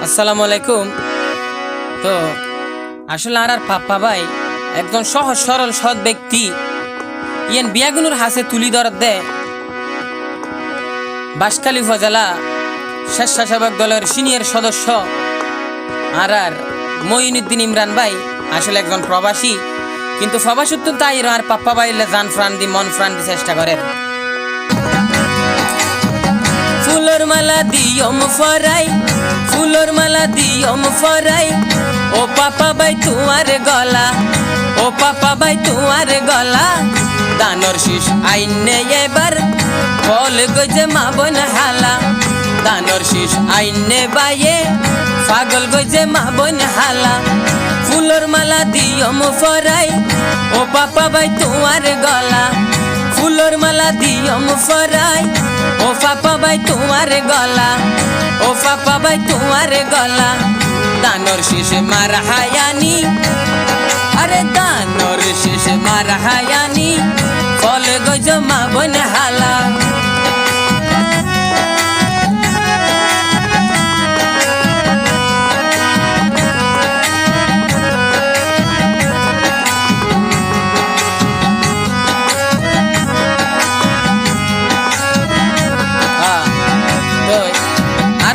আসসালামু আলাইকুম। তো আসলে আর পাপ্পা ভাই একজন সহজ সরল সৎ ব্যক্তি ইয়ান বিয়াগুনুর হাসে তুলি দর দে বাঁশখালী উপজেলা স্বেচ্ছাসেবক দলের সিনিয়র সদস্য আর মঈনুদ্দিন ইমরান ভাই আসলে একজন প্রবাসী, কিন্তু প্রবাসী তাই আর পাপ্পা ভাইলে জান প্রাণ দি মন প্রাণ দি চেষ্টা করে। ফুলর মালা দিয়ম ফরাই, ফুলর মালা দিয়ম ফরাই, ও পাপা ভাই তোমার গলা, ও পাপা ভাই তোমার গলা, দানর শীষ আইনে এবার ফল গজে মা বোন হালা, দানর শীষ আইনে বাইয়ে পাগল গজে মা বোন হালা। ফুলর মালা দিয়ম ফরাই, ও পাপা ভাই তোমার গলা, ফুলর মালা দিয়ম ফরাই, ও পাপা ভাই তোমার গলা, ও পাপা ভাই তোমার গলা, দানর শীষ মার হায়ানি, আরে দানর শীষ মার হায়ানি, ফল গজ মা বোন হালা।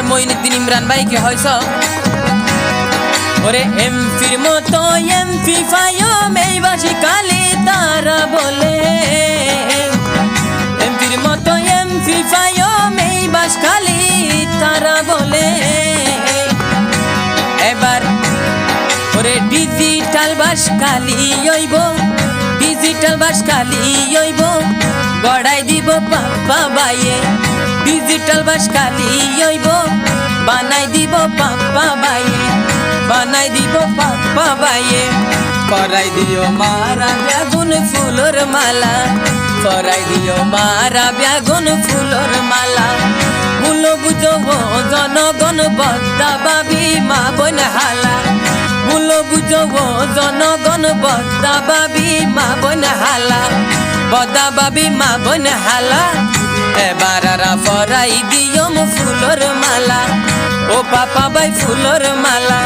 মঈনুদ্দিন ইমরান ভাই কে হয়ছ ওরে এমপির মতো এমপি ফায়ম এই বাসি কালি তারা বলে, এমপির মতো এমপি ফায়ম এই বাস কালি তারা বলে। এবার ওরে ডিজিটাল বাস কালি হইব, ডিজিটাল বাস কালি হইব, গড়াই দিব পাপ্পা ভাইয়ে, ডিজিটাল বাস কালি হইব, বানাই দিব পাপ্পা ভাইয়ে, বানাই দিব পাপ্পা ভাইয়ে, করাই দিও মারা বেগুন ফুলর মালা, করাই দিও মারা বেগুন ফুলর মালা। ভুলো বুঝো জনগণ বদ্দা বাবি মা বোন হালা, ভুলো বুঝো জনগণ বদ্দা বাবি মা বোন হালা, বদ্দা বাবি মা বোন হালা। এবার ফরাই দিয়ম ফুলর মালা, ও পাপা ভাই ফুলর মালা।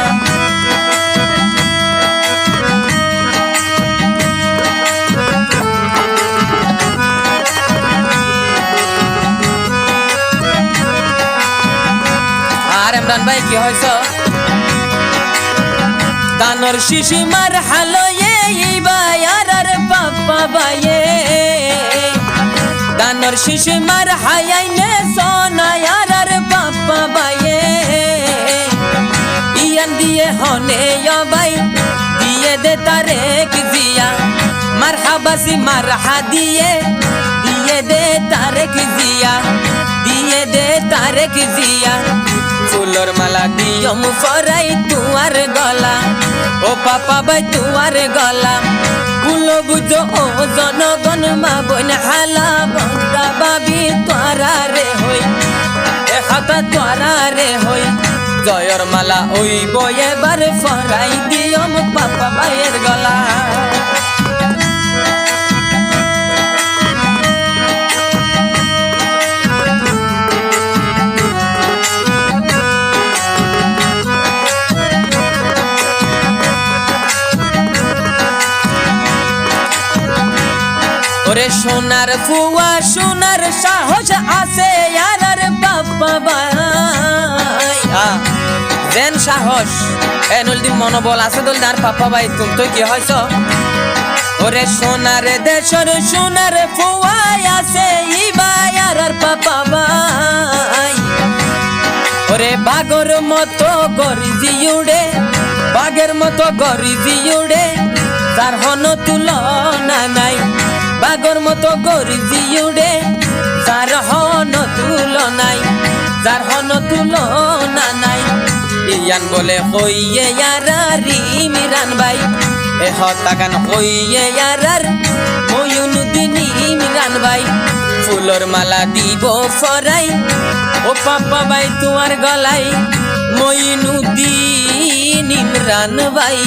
আর ইমরান ভাই কি হয়েছ দানর শিশি মার হালো ভাই আর পাপা ভাইয়ে, দানর শিশি মার হায়াইনে সোনায়ার আর পাপা ভাইয়ে, ইয়ান দিয়ে হনে ভাই দিয়ে দে তারে কি দিয়া, মার হাবাসি মার হা দিয়ে দিয়ে দে তারে কি দিয়া, দিয়ে দে তারে কি দিয়া। ফুলর মালা দিয়ম ফরাই তুয়ার গলা, ও পাপা ভাই তুয়ার গলা, ফুল বুঝো ও জনগণ মা বোন হালা, বন্দা বাবি তোরা রে হই, এ হাতা তোরা রে হই, জয়র মালা ওই বই এবার ফরাই দিয়ম পাপা ভাইয়ের গলা। ওরে সোনার ফুয়া সোনার সাহস আছে আর বাপ্পা ভাই, যেন সাহস এনুল দি মনোবল আছে দল আর পাপ্পা ভাই তুমি তো কি হয়ছ। ওরে সোনার দেশর সোনার ফুয়াই আছে ই ভাই আর পাপ্পা ভাই, ওরে বাগর মতো গরিজি উড়ে, বাগের মতো গরিজি উড়ে, তার হন তুলনা নাই, বাগর মতো গরিজি উড়ে, যার হন তুলনাই, যার হন তুলনা নাই। ইয়ান বলে হইয়ে ইয়ার ইমরান ভাই, এ হতাগান হইয়ে ইয়ার মঈনুদ্দিন ইমরান ভাই, ফুলর মালা দিব ফরাই, ও পাপা ভাই তোমার গলাই, মঈনুদ্দিন ইমরান ভাই।